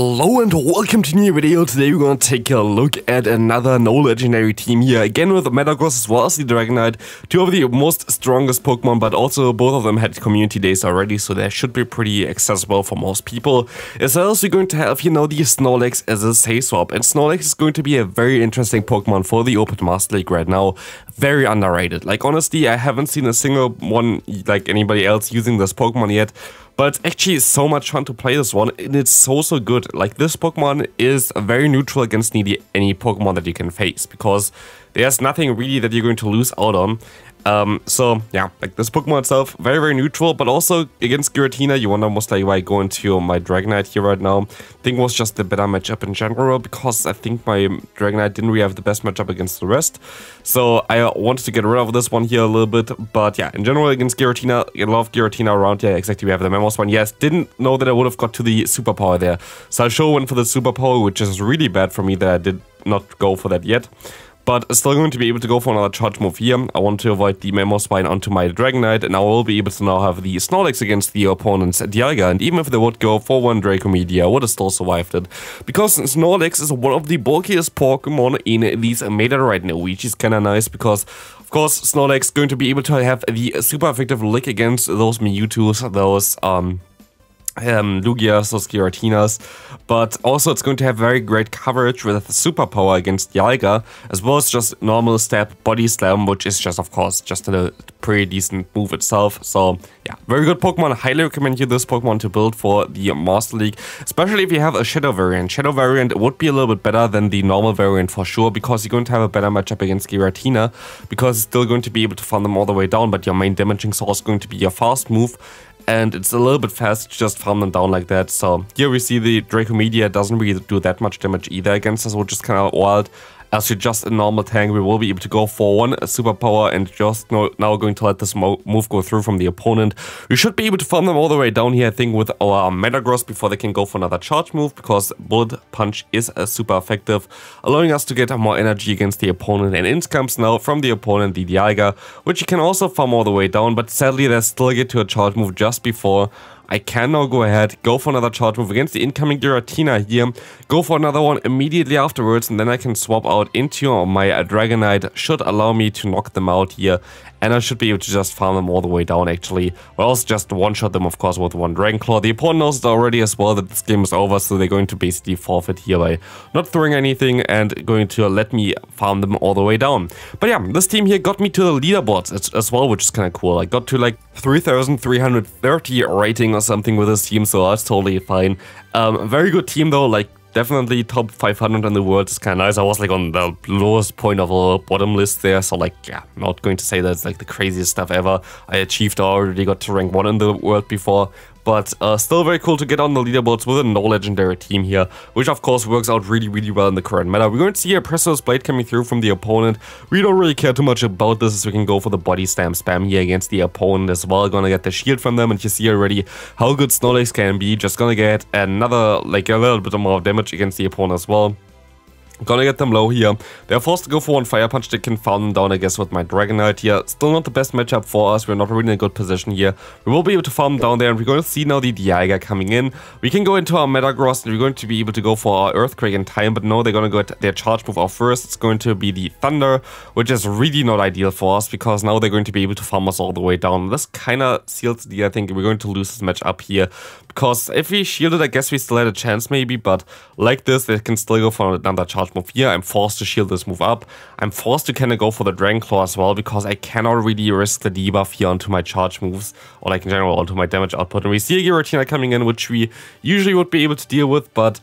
Hello and welcome to a new video. Today we're going to take a look at another no legendary team here. Again with the Metagross as well as the Dragonite. Two of the most strongest Pokemon, but also both of them had community days already, so they should be pretty accessible for most people. As well as we're going to have, the Snorlax as a Say Swap. And Snorlax is going to be a very interesting Pokemon for the Open Master League right now. Very underrated. Like honestly, I haven't seen a single one like anybody else using this Pokemon yet. But actually it's so much fun to play this one, and it's so good. Like this Pokemon is very neutral against any Pokemon that you can face, because there's nothing really that you're going to lose out on. So yeah, like this Pokemon itself, very neutral, but also against Giratina, you wonder most likely why I go into my Dragonite here right now. I think it was just the better matchup in general, because I think my Dragonite didn't really have the best matchup against the rest. So I wanted to get rid of this one here a little bit, but yeah, in general against Giratina, I love Giratina around here. Exactly, we have the Memos one. Yes, didn't know that I would have got to the superpower there. So I sure went for the superpower, which is really bad for me that I did not go for that yet. But still going to be able to go for another charge move here. I want to avoid the Memo Spine onto my Dragonite, and I will be able to now have the Snorlax against the opponent's Dialga. And even if they would go for one Draco Meteor, I would have still survived it. Because Snorlax is one of the bulkiest Pokemon in these meta right now, which is kinda nice because, of course, Snorlax is going to be able to have the super effective lick against those Mewtwo's, those Lugias, those Giratinas, but also it's going to have very great coverage with superpower against Dialga, as well as just normal stab body slam, which is just, of course, just a pretty decent move itself. So yeah, very good Pokemon. Highly recommend you this Pokemon to build for the Master League, especially if you have a Shadow variant. Shadow variant would be a little bit better than the normal variant for sure, because you're going to have a better matchup against Giratina, because it's still going to be able to farm them all the way down, but your main damaging source is going to be your fast move. And it's a little bit fast to just farm them down like that. So here we see the Draco Meteor doesn't really do that much damage either against us, which is kind of wild. As you're just a normal tank, we will be able to go for one superpower and just now going to let this move go through from the opponent. We should be able to farm them all the way down here, I think, with our Metagross before they can go for another charge move, because Bullet Punch is super effective, allowing us to get more energy against the opponent. And in comes now from the opponent the Dialga, which you can also farm all the way down, but sadly they still get to a charge move just before. I can now go ahead, go for another charge move against the incoming Giratina here, go for another one immediately afterwards, and then I can swap out into my Dragonite. Should allow me to knock them out here, and I should be able to just farm them all the way down actually. Or else just one-shot them, of course, with one Dragon Claw. The opponent knows it already as well that this game is over, so they're going to basically forfeit here by not throwing anything and going to let me farm them all the way down. But yeah, this team here got me to the leaderboards as well, which is kind of cool. I got to like 3,330 rating or something with this team, so that's totally fine. Very good team though, like definitely top 500 in the world is kind of nice. I was like on the lowest point of a bottom list there, so like yeah, I'm not going to say that's like the craziest stuff ever. I achieved already got to rank 1 in the world before. But still very cool to get on the leaderboards with a no legendary team here, which of course works out really well in the current meta. We're going to see a Presso's Blade coming through from the opponent. We don't really care too much about this, as we can go for the body slam spam here against the opponent as well. Gonna get the shield from them, and you see already how good Snorlax can be. Just gonna get another, like a little bit more damage against the opponent as well. Gonna get them low here. They're forced to go for one Fire Punch. They can farm them down, I guess, with my Dragonite here. Still not the best matchup for us. We're not really in a good position here. We will be able to farm them down there, and we're going to see now the Dialga coming in. We can go into our Metagross, and we're going to be able to go for our Earthquake in time, but no, they're going to go at their charge move off first. It's going to be the Thunder, which is really not ideal for us, because now they're going to be able to farm us all the way down. This kind of seals the deal. I think we're going to lose this match up here, because if we shielded, I guess we still had a chance maybe, but like this, they can still go for another charge move here. I'm forced to shield this move up. I'm forced to kind of go for the Dragon Claw as well, because I cannot really risk the debuff here onto my charge moves, or like in general onto my damage output. And we see a Giratina coming in, which we usually would be able to deal with, but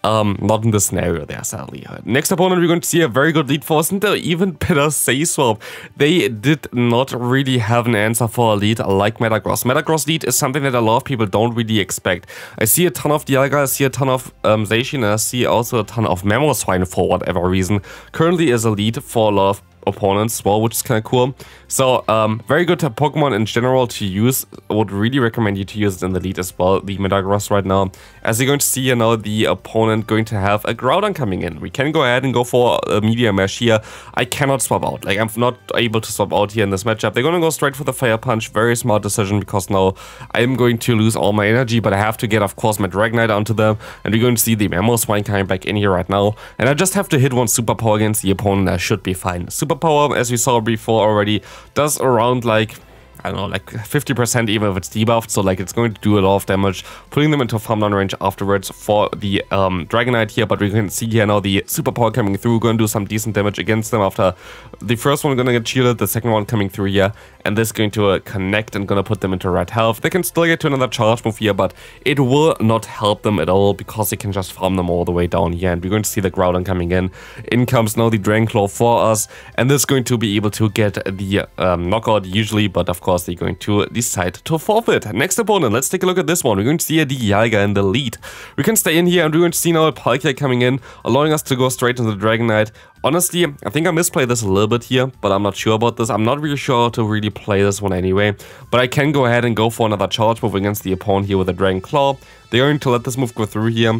not in this scenario there, sadly. Next opponent, we're going to see a very good lead for us, and even better Say Swap. They did not really have an answer for a lead like Metagross. Metagross lead is something that a lot of people don't really expect. I see a ton of Dialga, I see a ton of Zacian, and I see also a ton of Memo Swine for whatever reason. Currently is a lead for a lot of opponents as well, which is kind of cool. So, very good Pokemon in general to use. I would really recommend you to use it in the lead as well, the Metagross right now. As you're going to see, you know, the opponent going to have a Groudon coming in. We can go ahead and go for a Meteor Mash here. I cannot swap out. Like, I'm not able to swap out here in this matchup. They're going to go straight for the Fire Punch. Very smart decision, because now I'm going to lose all my energy, but I have to get, of course, my Dragonite onto them. And we're going to see the Mamoswine coming back in here right now. And I just have to hit one Super Power against the opponent. I should be fine. Super Power, as we saw before already, does around like, I don't know, like 50% even if it's debuffed, so like it's going to do a lot of damage, putting them into farm down range afterwards for the Dragonite here. But we can see here now the Super Power coming through, going to do some decent damage against them after the first one going to get shielded, the second one coming through here, and this going to connect and going to put them into red health. They can still get to another charge move here, but it will not help them at all, because they can just farm them all the way down here. And we're going to see the Groudon coming in. In comes now the Dragonclaw for us, and this is going to be able to get the knockout usually, but of course they're going to decide to forfeit. Next opponent, let's take a look at this one. We're going to see a Dialga in the lead. We can stay in here, and we're going to see now a Palkia coming in, allowing us to go straight into the Dragonite. Honestly, I think I misplayed this a little bit here, but I'm not sure about this. I'm not really sure how to really play this one anyway. But I can go ahead and go for another charge move against the opponent here with a Dragon Claw. They're going to let this move go through here.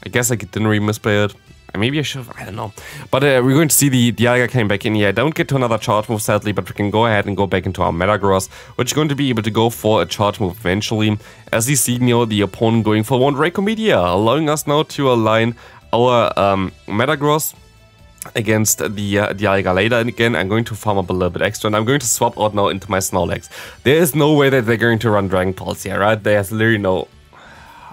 I guess I didn't really misplay it. Maybe I should have, I don't know. But we're going to see the Dialga came back in here. I don't get to another charge move, sadly, but we can go ahead and go back into our Metagross, which is going to be able to go for a charge move eventually. As you see, you know, the opponent going for one Draco Meteor, allowing us now to align our Metagross against the Dialga later. And again, I'm going to farm up a little bit extra, and I'm going to swap out now into my Snorlax. There is no way that they're going to run Dragon Pulse here, right? There's literally no...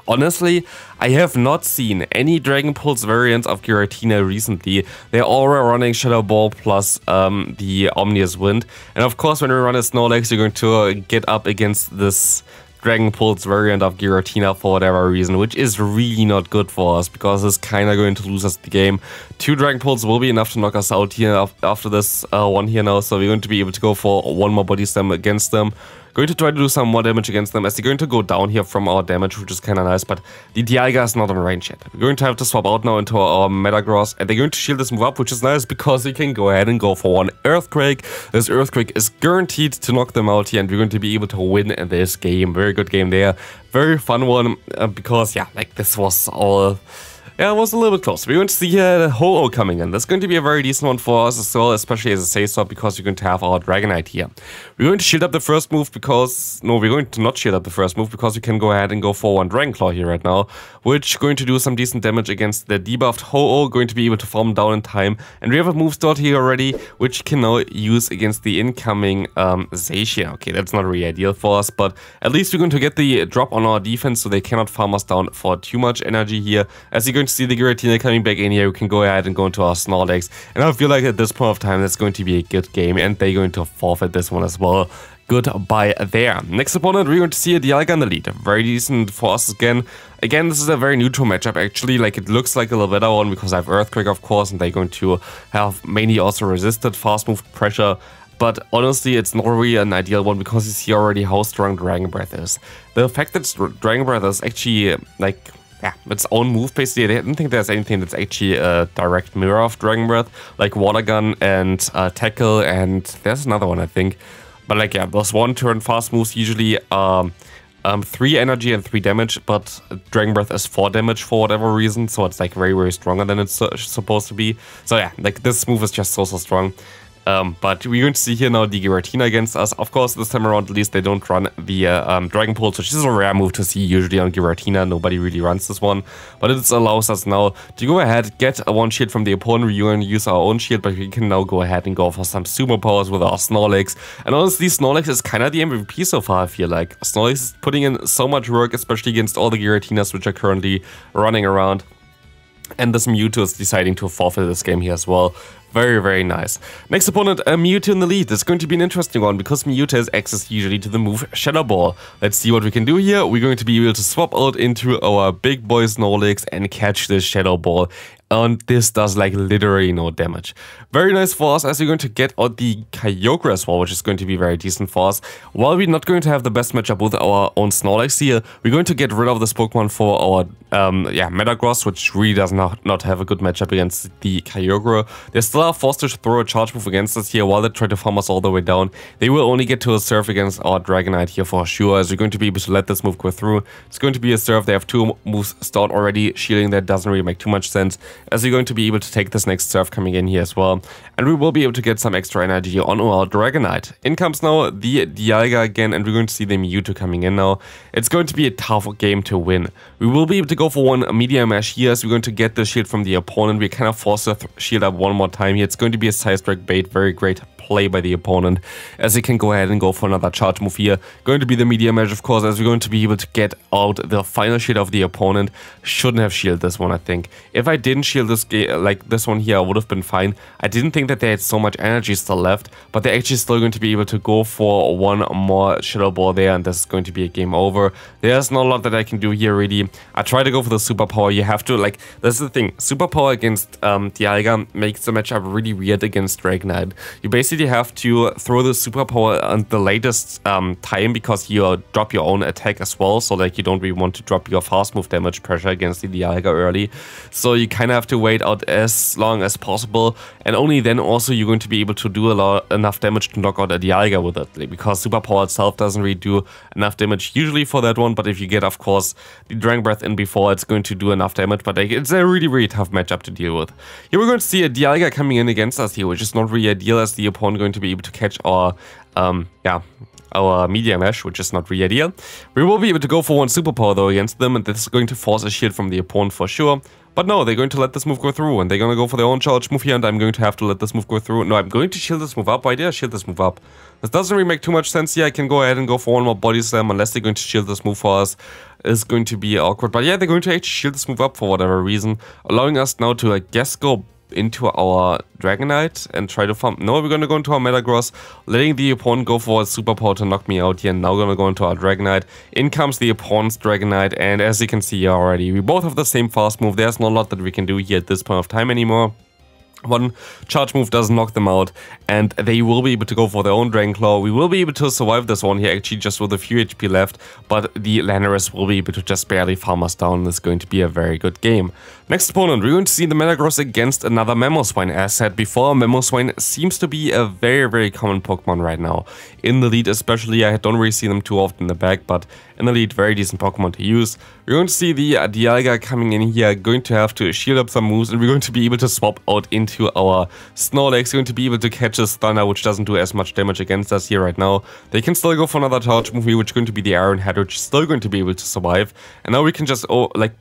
Honestly, I have not seen any Dragon Pulse variants of Giratina recently. They're all running Shadow Ball plus the Omnious Wind. And of course, when we run a Snorlax, you're going to get up against this Dragon Pulse variant of Giratina for whatever reason, which is really not good for us, because it's kind of going to lose us the game. 2 Dragon Pulse will be enough to knock us out here after this one here now, so we're going to be able to go for one more Body Slam against them. Going to try to do some more damage against them, as they're going to go down here from our damage, which is kind of nice, but the Dialga is not on range yet. We're going to have to swap out now into our Metagross, and they're going to shield this move up, which is nice, because they can go ahead and go for one Earthquake. This Earthquake is guaranteed to knock them out here, and we're going to be able to win this game. Very good game there. Very fun one, because, yeah, like, this was all... Yeah, it was a little bit close. We're going to see the Ho-Oh coming in. That's going to be a very decent one for us as well, especially as a safe swap, because we're going to have our Dragonite here. We're going to shield up the first move because... No, we're going to not shield up the first move, because we can go ahead and go for one Dragonclaw here right now, which is going to do some decent damage against the debuffed Ho-Oh, going to be able to farm down in time. And we have a move start here already, which you can now use against the incoming Zacian. Okay, that's not really ideal for us, but at least we're going to get the drop on our defense, so they cannot farm us down for too much energy here. As you're going to see the Giratina coming back in here, we can go ahead and go into our Snorlax. And I feel like at this point of time, that's going to be a good game, and they're going to forfeit this one as well. Goodbye there. Next opponent, we're going to see a Dialga in the lead. Very decent for us again. Again, this is a very neutral matchup actually. Like, it looks like a little better one, because I have Earthquake, of course, and they're going to have mainly also resisted fast move pressure. But honestly, it's not really an ideal one, because you see already how strong Dragon Breath is. The fact that Dragon Breath is actually, like... yeah, its own move basically. I don't think there's anything that's actually a direct mirror of Dragon Breath, like Water Gun and Tackle, and there's another one, I think. But like, yeah, those 1-turn fast moves usually 3 energy and 3 damage, but Dragon Breath is 4 damage for whatever reason, so it's like very, very stronger than it's supposed to be. So yeah, like this move is just so strong. But we're going to see here now the Giratina against us. Of course, this time around, at least they don't run the Dragon Pulse, which is a rare move to see usually on Giratina. Nobody really runs this one. But it allows us now to go ahead, get a 1 shield from the opponent. We're going to use our own shield, but we can now go ahead and go for some super powers with our Snorlax. And honestly, Snorlax is kind of the MVP so far, I feel like. Snorlax is putting in so much work, especially against all the Giratinas which are currently running around. And this Mewtwo is deciding to forfeit this game here as well. Very, very nice. Next opponent, Mewtwo in the lead. It's going to be an interesting one, because Mewtwo has access usually to the move Shadow Ball. Let's see what we can do here. We're going to be able to swap out into our big boy Snorlax and catch this Shadow Ball. And this does like literally no damage. Very nice for us, as we're going to get out the Kyogre as well, which is going to be very decent for us. While we're not going to have the best matchup with our own Snorlax here, we're going to get rid of this Pokemon for our Metagross, which really does not have a good matchup against the Kyogre. They still are forced to throw a charge move against us here while they try to farm us all the way down. They will only get to a Surf against our Dragonite here for sure, as we're going to be able to let this move go through. It's going to be a Surf. They have 2 moves stored already. Shielding that doesn't really make too much sense, as we're going to be able to take this next Surf coming in here as well. And we will be able to get some extra energy on our Dragonite. In comes now the Dialga again, and we're going to see the Mewtwo coming in now. It's going to be a tough game to win. We will be able to go for one Media Mesh here, as we're going to get the shield from the opponent. We're kind of forced to shield up one more time here. It's going to be a Side Strike bait. Very great play by the opponent, as he can go ahead and go for another charge move here. Going to be the Media Mesh, of course, as we're going to be able to get out the final shield of the opponent. Shouldn't have shielded this one, I think. If I didn't shield this like this one here, I would have been fine. I didn't think that they had so much energy still left, but they're actually still going to be able to go for one more Shadow Ball there, and this is going to be a game over. There's not a lot that I can do here, really. I try to go for the Superpower. You have to, like, this is the thing. Superpower against Dialga makes the matchup really weird against Dragonite. You basically have to throw the Superpower at the latest time, because you drop your own attack as well, so like you don't really want to drop your fast move damage pressure against the Dialga early. So you kind of have to wait out as long as possible, and only then also you're going to be able to do enough damage to knock out a Dialga with it, like, because Superpower itself doesn't really do enough damage usually for that one. But if you get, of course, the Dragon Breath in before, it's going to do enough damage. But like, it's a really tough matchup to deal with. Here we're going to see a Dialga coming in against us here, which is not really ideal, as the opponent going to be able to catch our our Media Mesh, which is not really ideal. We will be able to go for one Superpower though against them, and this is going to force a shield from the opponent for sure. But no, they're going to let this move go through, and they're going to go for their own charge move here, and I'm going to have to let this move go through. No, I'm going to shield this move up. Why did I shield this move up? This doesn't really make too much sense here. I can go ahead and go for one more Body Slam, unless they're going to shield this move for us. It's going to be awkward. But yeah, they're going to actually shield this move up for whatever reason, allowing us now to, I guess, go into our Dragonite and try to farm. No, we're going to go into our Metagross, letting the opponent go for a Superpower to knock me out here, and now going to go into our Dragonite. In comes the opponent's Dragonite, and as you can see here already, we both have the same fast move. There's not a lot that we can do here at this point of time anymore. One charge move does knock them out, and they will be able to go for their own Dragon Claw. We will be able to survive this one here, actually, just with a few HP left, but the Landorus will be able to just barely farm us down. This is going to be a very good game. Next opponent, we're going to see the Metagross against another Mamoswine. As said before, Mamoswine seems to be a very common Pokemon right now. In the lead especially, I don't really see them too often in the back, but in the lead, very decent Pokemon to use. We're going to see the Dialga coming in here, going to have to shield up some moves, and we're going to be able to swap out into our Snorlax, going to be able to catch this Thunder, which doesn't do as much damage against us here right now. They can still go for another charge move, which is going to be the Iron Head, which is still going to be able to survive. And now we can just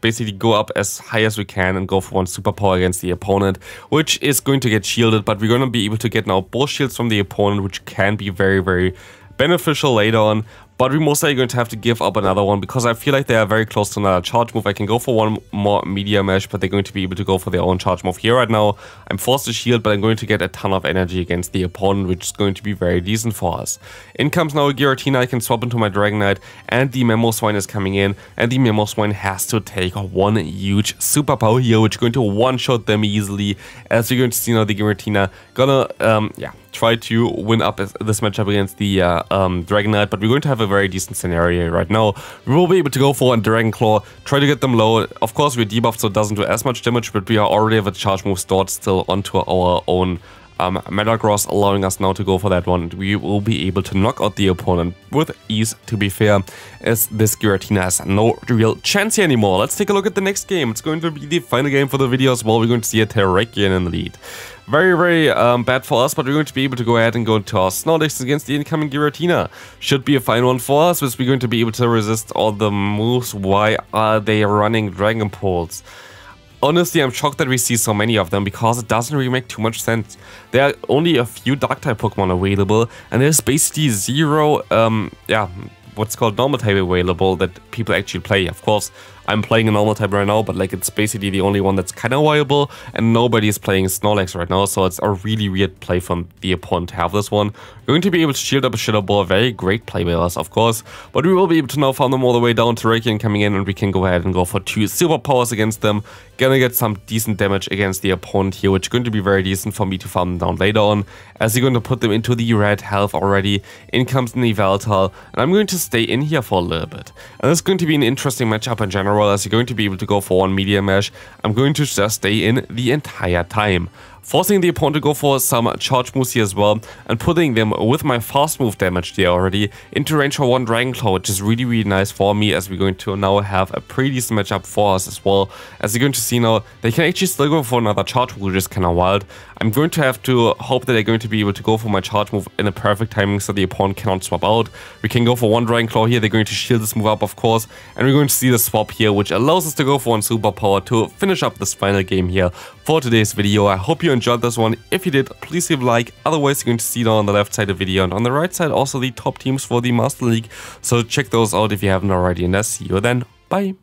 basically go up as high as we can and go for one Superpower against the opponent, which is going to get shielded, but we're going to be able to get now both shields from the opponent, which can be very beneficial later on. But we're most likely going to have to give up another one, because I feel like they are very close to another charge move. I can go for one more Media Mesh, but they're going to be able to go for their own charge move here right now. I'm forced to shield, but I'm going to get a ton of energy against the opponent, which is going to be very decent for us. In comes now a Giratina. I can swap into my Dragonite, and the Mamoswine is coming in, and the Mamoswine has to take one huge Superpower here, which is going to one-shot them easily. As you're going to see now, the Giratina gonna, try to win up this matchup against the Dragonite, but we're going to have a very decent scenario right now. We will be able to go for a Dragon Claw, try to get them low. Of course, we're debuffed, so it doesn't do as much damage, but we already have a charge move stored still onto our own Metagross, allowing us now to go for that one. We will be able to knock out the opponent with ease, to be fair, as this Giratina has no real chance here anymore. Let's take a look at the next game. It's going to be the final game for the video as well. We're going to see a Terrakion in the lead. Very bad for us, but we're going to be able to go ahead and go into our Snorlax against the incoming Giratina. Should be a fine one for us, because we're going to be able to resist all the moves. Why are they running Dragon Pulse? Honestly, I'm shocked that we see so many of them, because it doesn't really make too much sense. There are only a few Dark-type Pokemon available, and there's basically zero, what's called normal type available that people actually play. Of course, I'm playing a normal type right now, but like it's basically the only one that's kind of viable, and nobody is playing Snorlax right now, so it's a really weird play from the opponent to have this one. We're going to be able to shield up a Shadow Ball, very great play by us, of course, but we will be able to now farm them all the way down to Reikian coming in, and we can go ahead and go for 2 superpowers against them. Gonna get some decent damage against the opponent here, which is going to be very decent for me to farm them down later on, as you're going to put them into the red health already. In comes the Yveltal, and I'm going to stay in here for a little bit. And this is going to be an interesting matchup in general, as you're going to be able to go for 1 Meteor Mash. I'm going to just stay in the entire time, forcing the opponent to go for some charge moves here as well, and putting them with my fast move damage there already into range for 1 Dragon Claw, which is really, really nice for me, as we're going to now have a pretty decent matchup for us as well. As you're going to see now, they can actually still go for another charge move, which is kind of wild. I'm going to have to hope that they're going to be able to go for my charge move in a perfect timing so the opponent cannot swap out. We can go for 1 Dragon Claw here, they're going to shield this move up, of course, and we're going to see the swap here, which allows us to go for 1 superpower to finish up this final game here for today's video. I hope you enjoyed this one. If you did, please leave a like. Otherwise, you're going to see down on the left side of the video, and on the right side also the top teams for the Master League. So check those out if you haven't already, and I'll see you then. Bye.